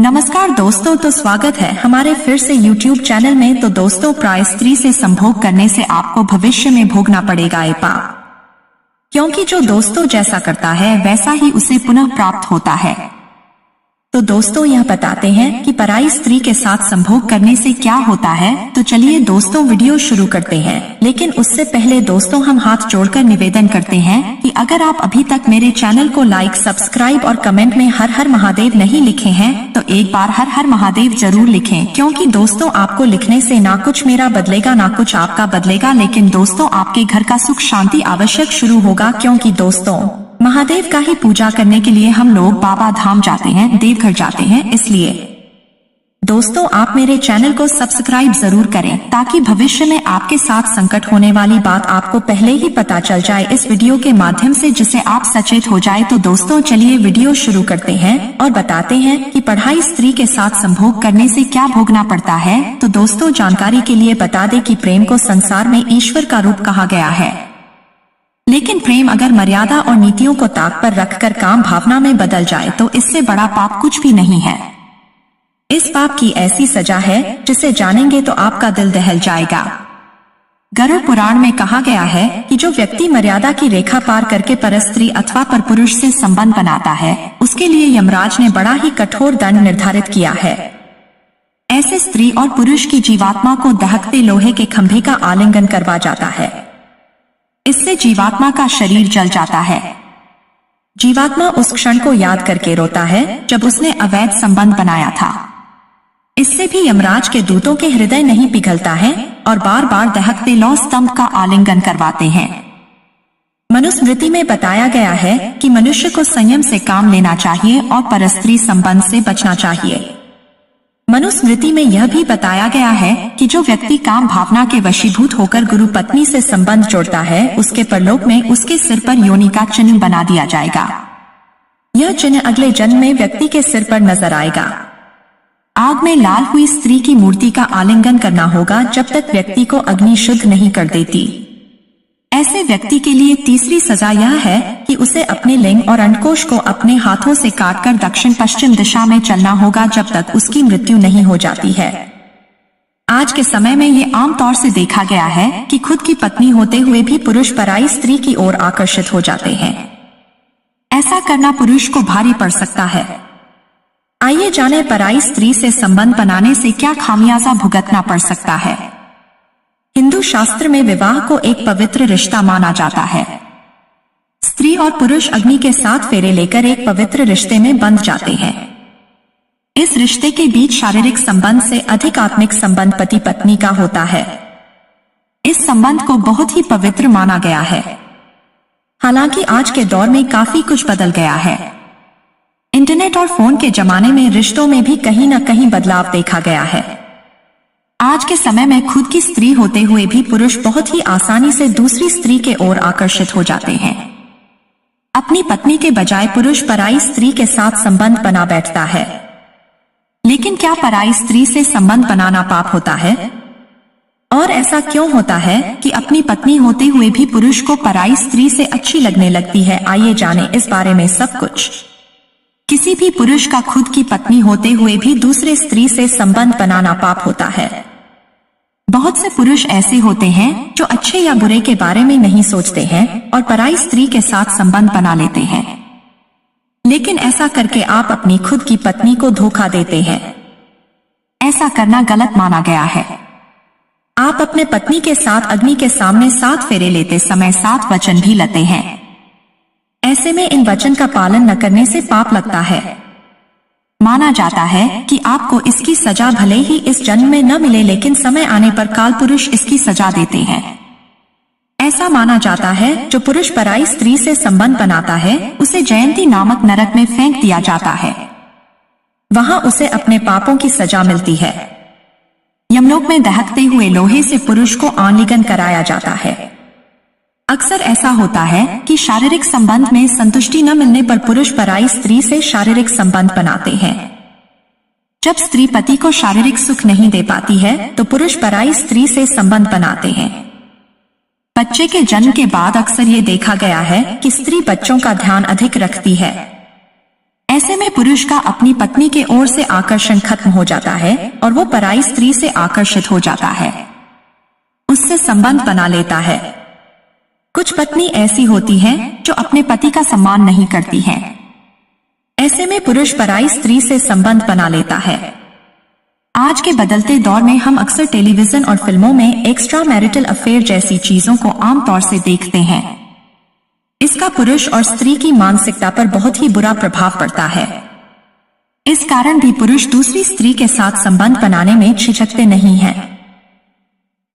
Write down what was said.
नमस्कार दोस्तों, तो स्वागत है हमारे फिर से YouTube चैनल में। तो दोस्तों, प्राय स्त्री से संभोग करने से आपको भविष्य में भोगना पड़ेगा ये पाप, क्योंकि जो दोस्तों जैसा करता है वैसा ही उसे पुनः प्राप्त होता है। तो दोस्तों, यह बताते हैं कि पराई स्त्री के साथ संभोग करने से क्या होता है। तो चलिए दोस्तों, वीडियो शुरू करते हैं। लेकिन उससे पहले दोस्तों, हम हाथ जोड़कर निवेदन करते हैं कि अगर आप अभी तक मेरे चैनल को लाइक, सब्सक्राइब और कमेंट में हर हर महादेव नहीं लिखे हैं तो एक बार हर हर महादेव जरूर लिखें, क्योंकि दोस्तों आपको लिखने से ना कुछ मेरा बदलेगा ना कुछ आपका बदलेगा, लेकिन दोस्तों आपके घर का सुख शांति आवश्यक शुरू होगा। क्योंकि दोस्तों, महादेव का ही पूजा करने के लिए हम लोग बाबा धाम जाते हैं, देवघर जाते हैं। इसलिए दोस्तों, आप मेरे चैनल को सब्सक्राइब जरूर करें ताकि भविष्य में आपके साथ संकट होने वाली बात आपको पहले ही पता चल जाए इस वीडियो के माध्यम से, जिससे आप सचेत हो जाए। तो दोस्तों, चलिए वीडियो शुरू करते हैं और बताते हैं कि पढ़ाई स्त्री के साथ संभोग करने से क्या भोगना पड़ता है। तो दोस्तों, जानकारी के लिए बता दें कि प्रेम को संसार में ईश्वर का रूप कहा गया है, लेकिन प्रेम अगर मर्यादा और नीतियों को ताक पर रखकर काम भावना में बदल जाए तो इससे बड़ा पाप कुछ भी नहीं है। इस पाप की ऐसी सजा है जिसे जानेंगे तो आपका दिल दहल जाएगा। गरुड़ पुराण में कहा गया है कि जो व्यक्ति मर्यादा की रेखा पार करके परस्त्री अथवा परपुरुष से संबंध बनाता है, उसके लिए यमराज ने बड़ा ही कठोर दंड निर्धारित किया है। ऐसे स्त्री और पुरुष की जीवात्मा को दहकते लोहे के खंभे का आलिंगन करवा जाता है। इससे जीवात्मा का शरीर जल जाता है। जीवात्मा उस क्षण को याद करके रोता है जब उसने अवैध संबंध बनाया था। इससे भी यमराज के दूतों के हृदय नहीं पिघलता है और बार बार दहकते लौह स्तंभ का आलिंगन करवाते हैं। मनुस्मृति में बताया गया है कि मनुष्य को संयम से काम लेना चाहिए और परस्त्री संबंध से बचना चाहिए। मनुस्मृति में यह भी बताया गया है कि जो व्यक्ति काम भावना के वशीभूत होकर गुरु पत्नी से संबंध जोड़ता है, उसके परलोक में उसके सिर पर योनि का चिन्ह बना दिया जाएगा। यह चिन्ह अगले जन्म में व्यक्ति के सिर पर नजर आएगा। आग में लाल हुई स्त्री की मूर्ति का आलिंगन करना होगा जब तक व्यक्ति को अग्नि शुद्ध नहीं कर देती। ऐसे व्यक्ति के लिए तीसरी सजा यह है कि उसे अपने लिंग और अंडकोश को अपने हाथों से काटकर दक्षिण पश्चिम दिशा में चलना होगा जब तक उसकी मृत्यु नहीं हो जाती है। आज के समय में ये आमतौर से देखा गया है कि खुद की पत्नी होते हुए भी पुरुष पराई स्त्री की ओर आकर्षित हो जाते हैं। ऐसा करना पुरुष को भारी पड़ सकता है। आइए जाने पराई स्त्री से संबंध बनाने से क्या खामियाजा भुगतना पड़ सकता है। हिंदू शास्त्र में विवाह को एक पवित्र रिश्ता माना जाता है। स्त्री और पुरुष अग्नि के 7 फेरे लेकर एक पवित्र रिश्ते में बंध जाते हैं। इस रिश्ते के बीच शारीरिक संबंध से अधिक आत्मिक संबंध पति पत्नी का होता है। इस संबंध को बहुत ही पवित्र माना गया है। हालांकि आज के दौर में काफी कुछ बदल गया है। इंटरनेट और फोन के जमाने में रिश्तों में भी कहीं न कहीं बदलाव देखा गया है। आज के समय में खुद की स्त्री होते हुए भी पुरुष बहुत ही आसानी से दूसरी स्त्री के ओर आकर्षित हो जाते हैं। अपनी पत्नी के बजाय पुरुष पराई स्त्री के साथ संबंध बना बैठता है। लेकिन क्या पराई स्त्री से संबंध बनाना पाप होता है? और ऐसा क्यों होता है कि अपनी पत्नी होते हुए भी पुरुष को पराई स्त्री से अच्छी लगने लगती है? आइए जाने इस बारे में सब कुछ। किसी भी पुरुष का खुद की पत्नी होते हुए भी दूसरे स्त्री से संबंध बनाना पाप होता है। बहुत से पुरुष ऐसे होते हैं जो अच्छे या बुरे के बारे में नहीं सोचते हैं और पराई स्त्री के साथ संबंध बना लेते हैं। लेकिन ऐसा करके आप अपनी खुद की पत्नी को धोखा देते हैं। ऐसा करना गलत माना गया है। आप अपने पत्नी के साथ अग्नि के सामने 7 फेरे लेते समय 7 वचन भी लेते हैं। ऐसे में इन वचन का पालन न करने से पाप लगता है। माना जाता है कि आपको इसकी सजा भले ही इस जन्म में न मिले, लेकिन समय आने पर काल पुरुष इसकी सजा देते हैं। ऐसा माना जाता है जो पुरुष पराई स्त्री से संबंध बनाता है उसे जयंती नामक नरक में फेंक दिया जाता है। वहां उसे अपने पापों की सजा मिलती है। यमलोक में दहकते हुए लोहे से पुरुष को आलिंगन कराया जाता है। अक्सर ऐसा होता है कि शारीरिक संबंध में संतुष्टि न मिलने पर पुरुष पराई स्त्री से शारीरिक संबंध बनाते हैं। जब स्त्री पति को शारीरिक सुख नहीं दे पाती है तो पुरुष पराई स्त्री से संबंध बनाते हैं। बच्चे के जन्म के बाद अक्सर ये देखा गया है कि स्त्री बच्चों का ध्यान अधिक रखती है। ऐसे में पुरुष का अपनी पत्नी के ओर से आकर्षण खत्म हो जाता है और वो पराई स्त्री से आकर्षित हो जाता है, उससे संबंध बना लेता है। कुछ पत्नी ऐसी होती हैं जो अपने पति का सम्मान नहीं करती हैं। ऐसे में पुरुष पराई स्त्री से संबंध बना लेता है। आज के बदलते दौर में हम अक्सर टेलीविजन और फिल्मों में एक्स्ट्रा मैरिटल अफेयर जैसी चीजों को आमतौर से देखते हैं। इसका पुरुष और स्त्री की मानसिकता पर बहुत ही बुरा प्रभाव पड़ता है। इस कारण भी पुरुष दूसरी स्त्री के साथ संबंध बनाने में झिझकते नहीं हैं।